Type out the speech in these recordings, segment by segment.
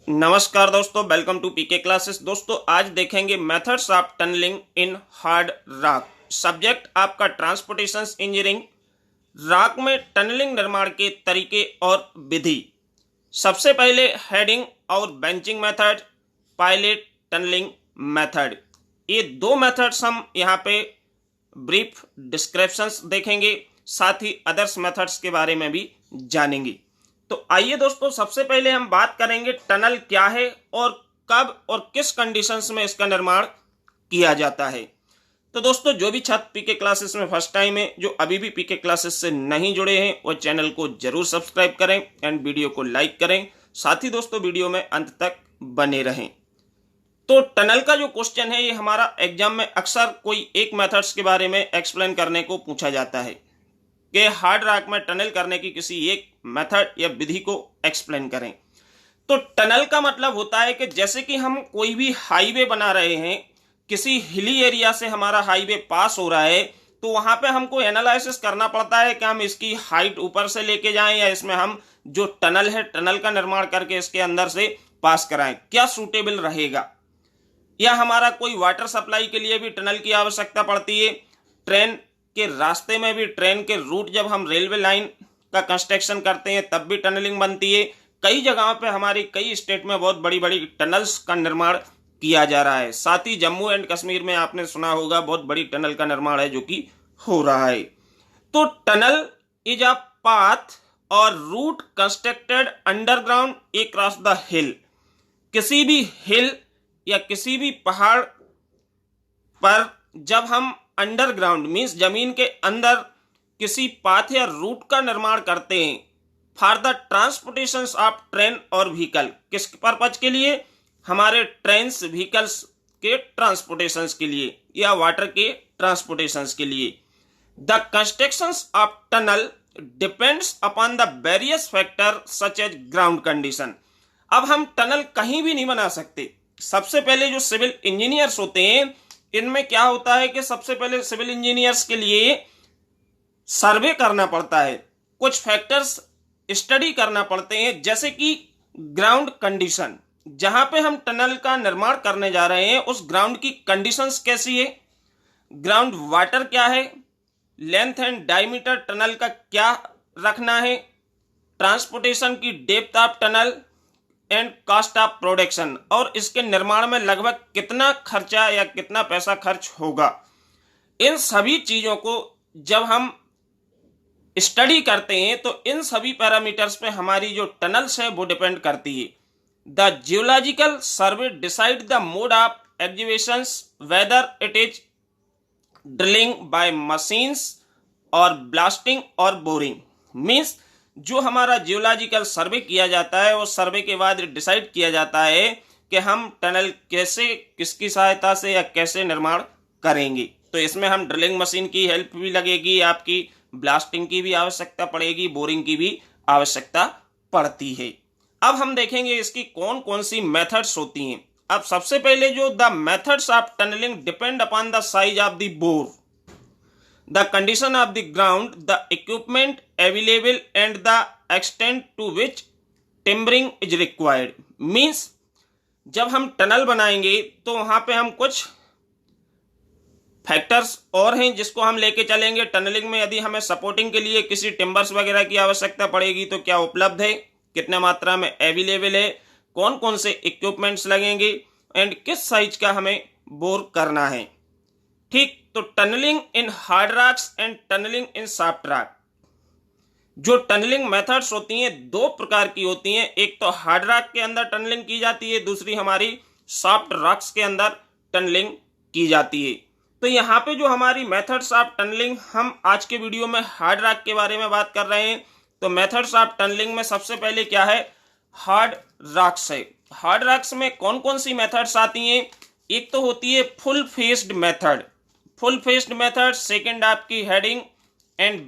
नमस्कार दोस्तों, welcome to PK classes. दोस्तों आज देखेंगे methods of tunneling in hard rock. Subject आपका ट्रांसपोर्टेशन इंजीनियरिंग। रॉक में टनलिंग निर्माण के तरीके और विधि। सबसे पहले हेडिंग और benching method, pilot tunneling method. ये दो मेथड्स हम यहाँ पे ब्रीफ डिस्क्रिप्शंस देखेंगे, साथ ही अदर्स मेथड्स के बारे में भी जानेंगे। तो आइए दोस्तों, सबसे पहले हम बात करेंगे टनल क्या है और कब और किस कंडीशंस में इसका निर्माण किया जाता है। तो दोस्तों, जो भी छात्र पीके क्लासेस में फर्स्ट टाइम है, जो अभी भी पीके क्लासेस से नहीं जुड़े हैं, वो चैनल को जरूर सब्सक्राइब करें एंड वीडियो को लाइक करें। साथ ही दोस्तों, वीडियो में अंत तक बने रहें। तो टनल का जो क्वेश्चन है, ये हमारा एग्जाम में अक्सर कोई एक मेथड्स के बारे में एक्सप्लेन करने को पूछा जाता है कि हार्ड रॉक में टनल करने की किसी एक मेथड या विधि को एक्सप्लेन करें। तो टनल का मतलब होता है कि जैसे कि हम कोई भी हाईवे बना रहे हैं, किसी हिली एरिया से हमारा हाईवे पास हो रहा है, तो वहां पे हमको एनालिसिस करना पड़ता है कि हम इसकी हाइट ऊपर से लेके जाएं या इसमें हम जो टनल है, टनल का निर्माण करके इसके अंदर से पास कराएं, क्या सूटेबल रहेगा। या हमारा कोई वाटर सप्लाई के लिए भी टनल की आवश्यकता पड़ती है। ट्रेन के रास्ते में भी, ट्रेन के रूट जब हम रेलवे लाइन का कंस्ट्रक्शन करते हैं तब भी टनलिंग बनती है। कई जगहों पे हमारी कई स्टेट में बहुत बड़ी बड़ी टनल्स का निर्माण किया जा रहा है। साथ ही जम्मू एंड कश्मीर में आपने सुना होगा बहुत बड़ी टनल का निर्माण है जो कि हो रहा है। तो टनल इज अ पाथ और route constructed underground across the hill. किसी भी हिल या किसी भी पहाड़ पर जब हम अंडरग्राउंड मीन्स जमीन के अंदर किसी पाथ या रूट का निर्माण करते हैं for the transportation of train और व्हीकल। किस पर्पज के लिए? हमारे ट्रेन्स, व्हीकल्स के ट्रांसपोर्टेशन के लिए या वाटर के ट्रांसपोर्टेशन के लिए। The construction of tunnel depends upon the various factor such as ground condition. अब हम टनल कहीं भी नहीं बना सकते। सबसे पहले जो सिविल इंजीनियर्स होते हैं, इनमें क्या होता है कि सबसे पहले सिविल इंजीनियर्स के लिए सर्वे करना पड़ता है, कुछ फैक्टर्स स्टडी करना पड़ते हैं, जैसे कि ग्राउंड कंडीशन। जहां पे हम टनल का निर्माण करने जा रहे हैं उस ग्राउंड की कंडीशंस कैसी है, ग्राउंड वाटर क्या है, लेंथ एंड डायमीटर टनल का क्या रखना है, ट्रांसपोर्टेशन की depth of tunnel and cost of production, और इसके निर्माण में लगभग कितना खर्चा या कितना पैसा खर्च होगा। इन सभी चीजों को जब हम स्टडी करते हैं तो इन सभी पैरामीटर्स पे हमारी जो टनल्स है वो डिपेंड करती है। The geological survey decide the mode of excavation, whether it is drilling by machines और ब्लास्टिंग और बोरिंग। मीन्स जो हमारा जियोलॉजिकल सर्वे किया जाता है, उस सर्वे के बाद डिसाइड किया जाता है कि हम टनल कैसे, किसकी सहायता से या कैसे निर्माण करेंगे। तो इसमें हम ड्रिलिंग मशीन की हेल्प भी लगेगी, आपकी ब्लास्टिंग की भी आवश्यकता पड़ेगी, बोरिंग की भी आवश्यकता पड़ती है। अब हम देखेंगे इसकी कौन कौन सी मेथड्स होती हैं। अब सबसे पहले जो the methods of tunneling depend upon the size of the bore, the condition of the ground, the equipment available and the extent to which timbering is required। Means जब हम टनल बनाएंगे तो वहां पे हम कुछ फैक्टर्स और हैं जिसको हम लेके चलेंगे। टनलिंग में यदि हमें सपोर्टिंग के लिए किसी टिम्बर्स वगैरह की आवश्यकता पड़ेगी तो क्या उपलब्ध है, कितने मात्रा में अवेलेबल है, कौन कौन से इक्विपमेंट्स लगेंगे एंड किस साइज का हमें बोर करना है। ठीक, तो tunneling in hard rocks and tunneling in soft rock. जो टनलिंग मेथड्स होती हैं दो प्रकार की होती हैं। एक तो हार्ड रॉक के अंदर टनलिंग की जाती है, दूसरी हमारी सॉफ्ट रॉक्स के अंदर टनलिंग की जाती है। तो यहाँ पे जो हमारी मेथड्स ऑफ टनलिंग, हम आज के वीडियो में हार्ड रॉक के बारे में बात कर रहे हैं। तो मेथड्स ऑफ टनलिंग में सबसे पहले क्या है, हार्ड रॉक्स है। हार्ड रॉक्स में कौन कौन सी मेथड्स आती हैं? एक तो होती है full faced method, full faced method. Second आपकी heading and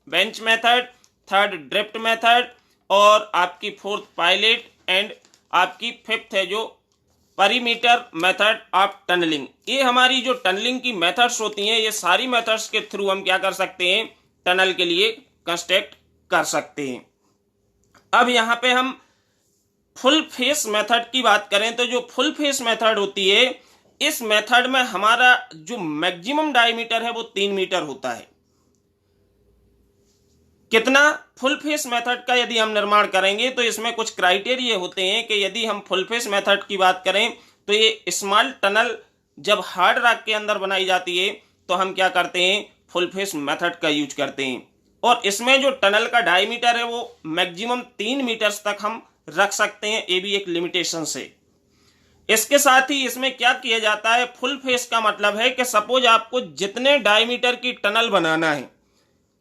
bench method. Third drift method. और आपकी फोर्थ पायलट एंड आपकी फिफ्थ है जो परिमीटर मेथड ऑफ टनलिंग। ये हमारी जो टनलिंग की मेथड्स होती हैं, ये सारी मेथड्स के थ्रू हम क्या कर सकते हैं, टनल के लिए कंस्ट्रक्ट कर सकते हैं। अब यहाँ पे हम फुल फेस मेथड की बात करें तो जो फुल फेस मेथड होती है, इस मेथड में हमारा जो मैक्सिमम डायमीटर है वो 3 मीटर होता है। कितना? फुल फेस मेथड का यदि हम निर्माण करेंगे तो इसमें कुछ क्राइटेरिया होते हैं कि यदि हम फुल फेस मेथड की बात करें तो ये स्मॉल टनल जब हार्ड रॉक के अंदर बनाई जाती है तो हम क्या करते हैं, फुल फेस मेथड का यूज करते हैं। और इसमें जो टनल का डायमीटर है वो मैक्सिमम 3 मीटर तक हम रख सकते हैं, ये भी एक लिमिटेशन से। इसके साथ ही इसमें क्या किया जाता है, फुल फेस का मतलब है कि सपोज आपको जितने डायमीटर की टनल बनाना है,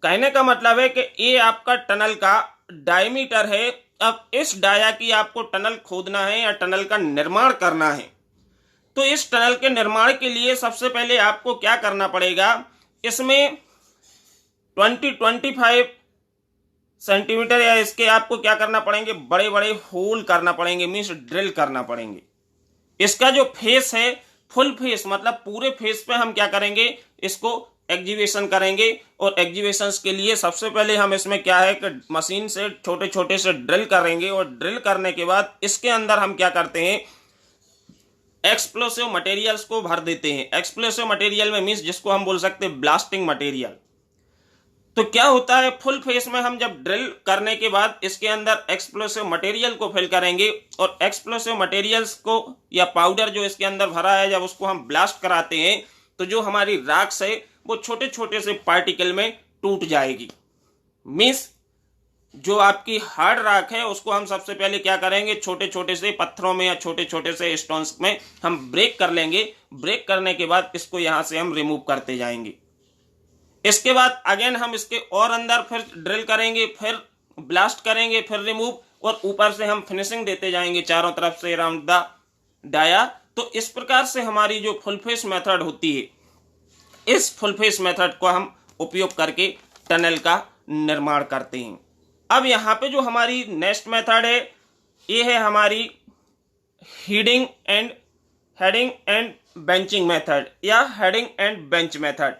कहने का मतलब है कि ये आपका टनल का डायमीटर है। अब इस डाया की आपको टनल खोदना है या टनल का निर्माण करना है, तो इस टनल के निर्माण के लिए सबसे पहले आपको क्या करना पड़ेगा, इसमें 25 सेंटीमीटर या इसके आपको क्या करना पड़ेंगे, बड़े बड़े होल करना पड़ेंगे, मीन्स ड्रिल करना पड़ेंगे। इसका जो फेस है, फुल फेस मतलब पूरे फेस पे हम क्या करेंगे, इसको एग्जीवेशन करेंगे। और एग्जीवेशन के लिए सबसे पहले हम इसमें क्या है कि मशीन से छोटे छोटे से ड्रिल करेंगे। और ड्रिल करने के बाद इसके अंदर हम क्या करते हैं, एक्सप्लोसिव मटेरियल्स को भर देते हैं। एक्सप्लोसिव मटेरियल में मीन्स जिसको हम बोल सकते हैं ब्लास्टिंग मटेरियल। तो क्या होता है, फुल फेस में हम जब ड्रिल करने के बाद इसके अंदर एक्सप्लोसिव मटेरियल को फिल करेंगे और एक्सप्लोसिव मटेरियल्स को या पाउडर जो इसके अंदर भरा है, जब उसको हम ब्लास्ट कराते हैं तो जो हमारी रॉक्स है वो छोटे छोटे से पार्टिकल में टूट जाएगी। मीन्स जो आपकी हार्ड रॉक है उसको हम सबसे पहले क्या करेंगे, छोटे छोटे से पत्थरों में या छोटे छोटे से स्टोन्स में हम ब्रेक कर लेंगे। ब्रेक करने के बाद इसको यहां से हम रिमूव करते जाएंगे। इसके बाद अगेन हम इसके और अंदर फिर ड्रिल करेंगे, फिर ब्लास्ट करेंगे, फिर रिमूव, और ऊपर से हम फिनिशिंग देते जाएंगे चारों तरफ से अराउंड द डाया। तो इस प्रकार से हमारी जो फुल फेस मेथड होती है, इस फुल फेस मेथड को हम उपयोग करके टनल का निर्माण करते हैं। अब यहाँ पे जो हमारी नेक्स्ट मेथड है, ये है हमारी हेडिंग एंड बेंचिंग मेथड या हेडिंग एंड बेंच मेथड।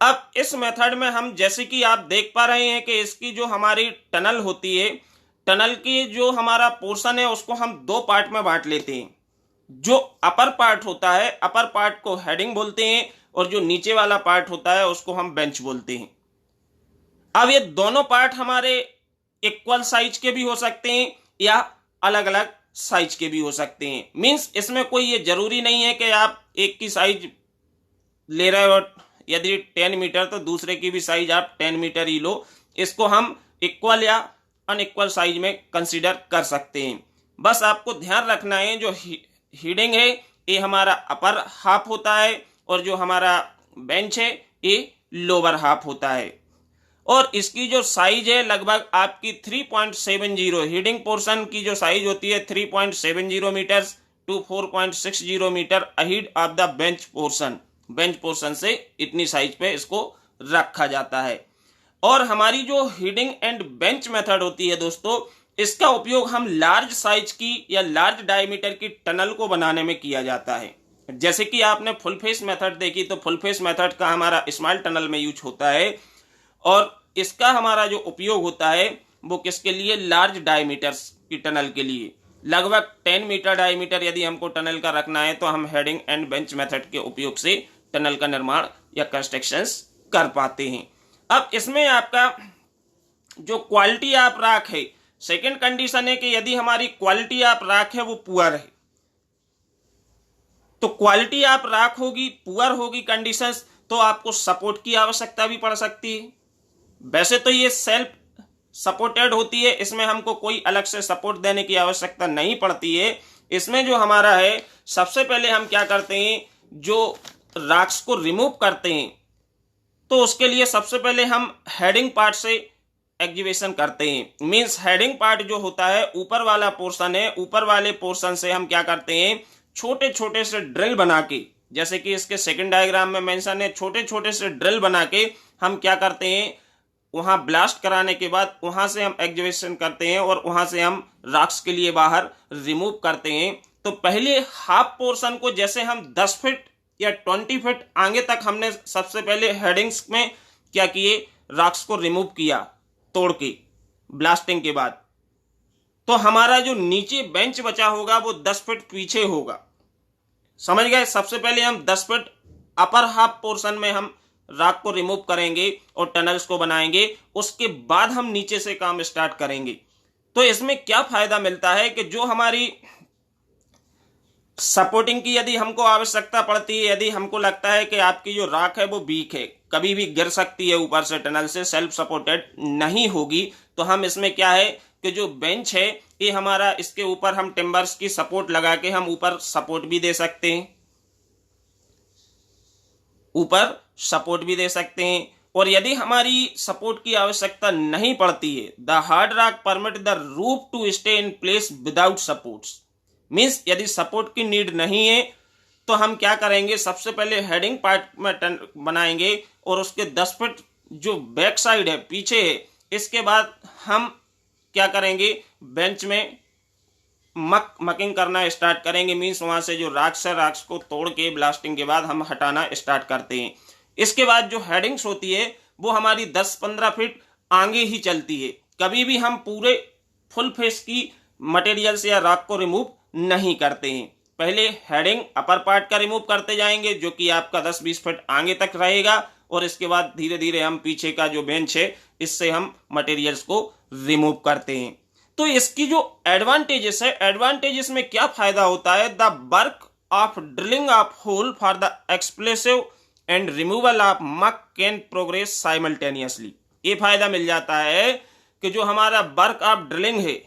अब इस मेथड में हम जैसे कि आप देख पा रहे हैं कि इसकी जो हमारी टनल होती है, टनल की जो हमारा पोर्शन है उसको हम दो पार्ट में बांट लेते हैं। जो अपर पार्ट होता है, अपर पार्ट को हेडिंग बोलते हैं, और जो नीचे वाला पार्ट होता है उसको हम बेंच बोलते हैं। अब ये दोनों पार्ट हमारे इक्वल साइज के भी हो सकते हैं या अलग अलग साइज के भी हो सकते हैं। मीन्स इसमें कोई ये जरूरी नहीं है कि आप एक की साइज ले रहे हो, यदि 10 मीटर तो दूसरे की भी साइज आप 10 मीटर ही लो। इसको हम इक्वल या अनइक्वल साइज में कंसीडर कर सकते हैं। बस आपको ध्यान रखना है, जो हेडिंग है ये हमारा अपर हाफ होता है और जो हमारा बेंच है ये लोअर हाफ होता है। और इसकी जो साइज है लगभग आपकी 3.70, हेडिंग पोर्शन की जो साइज होती है 3.70 meter to 4.60 meter ahead of the bench portion. Bench portion से इतनी साइज पे इसको रखा जाता है। और हमारी जो हेडिंग एंड बेंच मेथड होती है दोस्तों, इसका उपयोग हम लार्ज साइज की या लार्ज डायमीटर की टनल को बनाने में किया जाता है। जैसे कि आपने फुल फेस मेथड देखी, तो फुल फेस मेथड का हमारा स्मॉल टनल में यूज होता है, और इसका हमारा जो उपयोग होता है वो किसके लिए, लार्ज डायमीटर्स की टनल के लिए। लगभग 10 मीटर डायमीटर यदि हमको टनल का रखना है तो हम हेडिंग एंड बेंच मेथड के उपयोग से टनल का निर्माण या कंस्ट्रक्शंस कर पाते हैं। अब इसमें आपका जो क्वालिटी ऑफ रॉक है, सेकंड कंडीशन है कि यदि हमारी क्वालिटी ऑफ रॉक है वो पुअर है, तो क्वालिटी ऑफ रॉक होगी, पुअर होगी कंडीशंस, तो आपको सपोर्ट की आवश्यकता भी पड़ सकती है। वैसे तो ये सेल्फ सपोर्टेड होती है, इसमें हमको कोई अलग से सपोर्ट देने की आवश्यकता नहीं पड़ती है। इसमें जो हमारा है, सबसे पहले हम क्या करते हैं, जो रॉक्स को रिमूव करते हैं तो उसके लिए सबसे पहले हम हेडिंग पार्ट से एक्टिवेशन करते हैं। मींस हेडिंग पार्ट जो होता है, ऊपर वाला पोर्शन है, ऊपर वाले पोर्शन से हम क्या करते हैं, छोटे छोटे से ड्रिल बना के, जैसे कि इसके सेकंड डायग्राम में मेंशन है, छोटे छोटे से ड्रिल बना के हम क्या करते हैं, वहां ब्लास्ट कराने के बाद वहां से हम एक्टिवेशन करते हैं और वहां से हम रॉक्स के लिए बाहर रिमूव करते हैं। तो पहले हाफ पोर्शन को जैसे हम 10 फीट या 20 फीट आगे तक हमने सबसे पहले हेडिंग्स में क्या किए, रॉक्स को रिमूव किया तोड़ के ब्लास्टिंग के बाद। तो हमारा जो नीचे बेंच बचा होगा वो 10 फीट पीछे होगा। समझ गए। सबसे पहले हम 10 फीट अपर हाफ पोर्शन में हम रॉक को रिमूव करेंगे और टनल्स को बनाएंगे, उसके बाद हम नीचे से काम स्टार्ट करेंगे। तो इसमें क्या फायदा मिलता है कि जो हमारी सपोर्टिंग की यदि हमको आवश्यकता पड़ती है, यदि हमको लगता है कि आपकी जो रॉक है वो वीक है, कभी भी गिर सकती है ऊपर से, टनल से सेल्फ सपोर्टेड नहीं होगी, तो हम इसमें क्या है कि जो बेंच है ये हमारा, इसके ऊपर हम टिम्बर्स की सपोर्ट लगा के हम ऊपर सपोर्ट भी दे सकते हैं, ऊपर सपोर्ट भी दे सकते हैं। और यदि हमारी सपोर्ट की आवश्यकता नहीं पड़ती है, the hard rock permit the roof to stay in place without supports. Means यदि सपोर्ट की नीड नहीं है तो हम क्या करेंगे, सबसे पहले हेडिंग पार्ट में बनाएंगे और उसके 10 फीट जो बैक साइड है, पीछे है, इसके बाद हम क्या करेंगे, बेंच में मकिंग करना स्टार्ट करेंगे। मीन्स वहां से जो रॉक्स है, रॉक्स को तोड़ के ब्लास्टिंग के बाद हम हटाना स्टार्ट करते हैं। इसके बाद जो हेडिंग्स होती है वो हमारी 10-15 फीट आगे ही चलती है। कभी भी हम पूरे फुल फेस की मटेरियल से या रॉक को रिमूव नहीं करते हैं। पहले हेडिंग अपर पार्ट का रिमूव करते जाएंगे जो कि आपका 10-20 फीट आगे तक रहेगा, और इसके बाद धीरे धीरे हम पीछे का जो बेंच है इससे हम मटेरियल्स को रिमूव करते हैं। तो इसकी जो एडवांटेजेस है, एडवांटेजेस में क्या फायदा होता है, the work of drilling of hole for the explosive and removal of muck can progress simultaneously. ये फायदा मिल जाता है कि जो हमारा वर्क ऑफ ड्रिलिंग है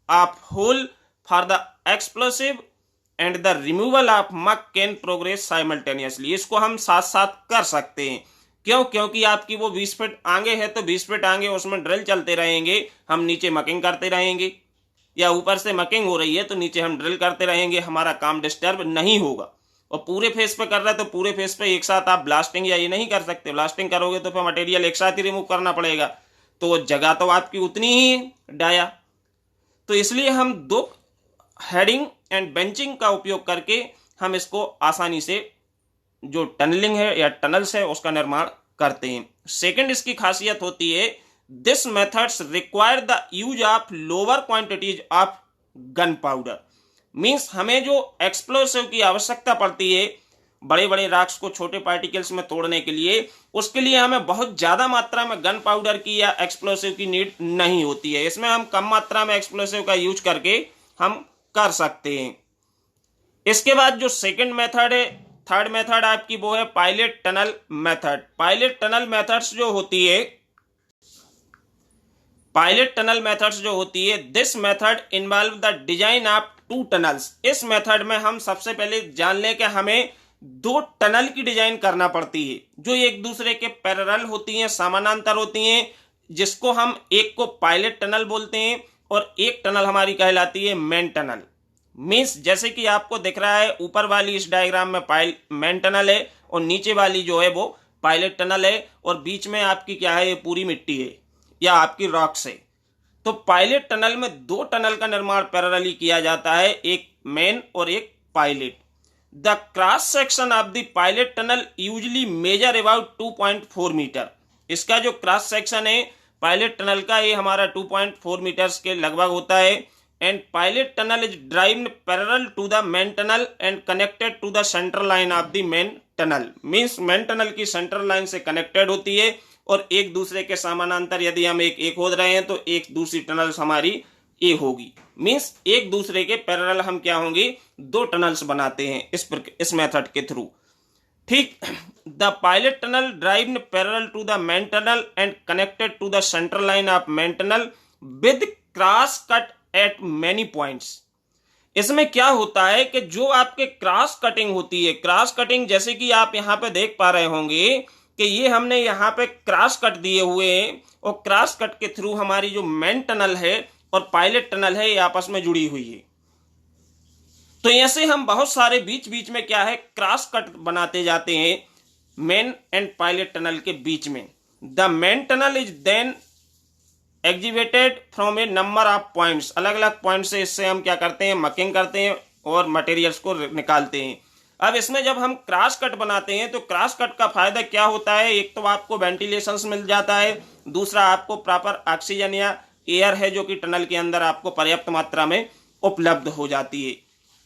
of hole for the explosive and the removal of muck can progress simultaneously, इसको हम साथ साथ कर सकते हैं। क्यों? क्योंकि आपकी वो 20 फीट आगे है तो 20 फीट आगे उसमें ड्रिल चलते रहेंगे, हम नीचे मकिंग करते रहेंगे, या ऊपर से मकिंग हो रही है तो नीचे हम ड्रिल करते रहेंगे, हमारा काम डिस्टर्ब नहीं होगा। और पूरे फेस पे कर रहे हैं तो पूरे फेस पे एक साथ आप ब्लास्टिंग या ये नहीं कर सकते। ब्लास्टिंग करोगे तो फिर मटेरियल एक साथ ही रिमूव करना पड़ेगा, तो जगह तो आपकी उतनी ही डाया। तो इसलिए हम 2 हेडिंग एंड बेंचिंग का उपयोग करके हम इसको आसानी से जो टनलिंग है या टनल्स है उसका निर्माण करते हैं। सेकंड इसकी खासियत होती है, this methods require the use of lower quantities of gun powder. Means हमें जो एक्सप्लोसिव की आवश्यकता पड़ती है बड़े बड़े रॉक्स को छोटे पार्टिकल्स में तोड़ने के लिए, उसके लिए हमें बहुत ज्यादा मात्रा में गन पाउडर की या एक्सप्लोसिव की नीड नहीं होती है। इसमें हम कम मात्रा में एक्सप्लोसिव का यूज करके हम कर सकते हैं। इसके बाद जो सेकंड मेथड है, थर्ड मेथड आपकी वो है pilot tunnel method. Pilot tunnel methods जो होती है, पायलट टनल मेथड्स जो होती है, this method involve the design of 2 tunnels. इस मेथड में हम सबसे पहले जान लें कि हमें 2 टनल की डिजाइन करना पड़ती है जो एक दूसरे के पैरेलल होती हैं, समानांतर होती हैं, जिसको हम एक को पायलट टनल बोलते हैं और एक टनल हमारी कहलाती है मेन टनल। मीन्स जैसे कि आपको दिख रहा है ऊपर वाली इस डायग्राम में मेन टनल है और नीचे वाली जो है वो पायलट टनल है, और बीच में आपकी क्या है, ये पूरी मिट्टी है या आपकी रॉक्स है। तो पायलट टनल में 2 टनल का निर्माण पैरेलली किया जाता है, एक मेन और एक pilot. The cross section of the pilot tunnel usually measure about 2.4 meter. इसका जो क्रॉस सेक्शन है पायलट टनल का, ये हमारा 2.4 मीटर्स के लगभग होता है। And pilot tunnel is driven parallel to the main tunnel and connected to the central line of the main tunnel. Means main tunnel की सेंट्रल लाइन से कनेक्टेड होती है और एक दूसरे के समानांतर यदि हम एक खोद रहे हैं तो एक दूसरी टनल हमारी ए होगी। मीन्स एक दूसरे के पैरेलल हम क्या होंगे, 2 टनल्स बनाते हैं इस मेथड के थ्रू। ठीक, the pilot tunnel driven parallel to the main tunnel and connected to the central line of main tunnel with cross cut at many points. इसमें क्या होता है कि जो आपके क्रॉस कटिंग होती है, क्रॉस कटिंग जैसे कि आप यहां पे देख पा रहे होंगे कि ये हमने यहाँ पे क्रॉस कट दिए हुए हैं और क्रॉस कट के थ्रू हमारी जो मेन टनल है और पायलट टनल है ये आपस में जुड़ी हुई है। तो ऐसे हम बहुत सारे बीच बीच में क्या है, क्रॉस कट बनाते जाते हैं मेन एंड पायलट टनल के बीच में। The main tunnel is then excavated from a number of points. अलग अलग पॉइंट से इससे हम क्या करते हैं, मकिंग करते हैं और मटेरियल्स को निकालते हैं। अब इसमें जब हम क्रॉस कट बनाते हैं तो क्रॉस कट का फायदा क्या होता है, एक तो आपको वेंटिलेशन मिल जाता है, दूसरा आपको प्रॉपर ऑक्सीजन या एयर है जो कि टनल के अंदर आपको पर्याप्त मात्रा में उपलब्ध हो जाती है।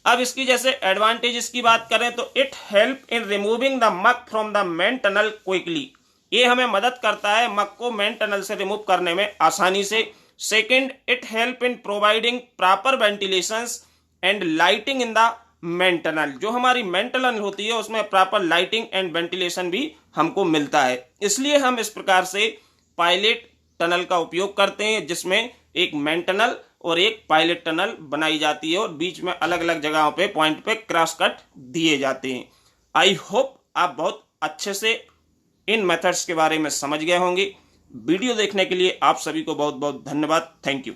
अब इसकी जैसे एडवांटेजेस की बात करें तो it help in removing the muck from the main tunnel quickly, ये हमें मदद करता है मक को मेन टनल से रिमूव करने में आसानी से। Second, it help in providing proper ventilations and lighting in the main tunnel, जो हमारी मेन टनल होती है उसमें प्रॉपर लाइटिंग एंड वेंटिलेशन भी हमको मिलता है। इसलिए हम इस प्रकार से पायलट टनल का उपयोग करते हैं, जिसमें एक मेन टनल और एक पायलट टनल बनाई जाती है और बीच में अलग अलग जगहों पे पॉइंट पे क्रॉस कट दिए जाते हैं। आई होप आप बहुत अच्छे से इन मेथड्स के बारे में समझ गए होंगे। वीडियो देखने के लिए आप सभी को बहुत बहुत धन्यवाद। Thank you.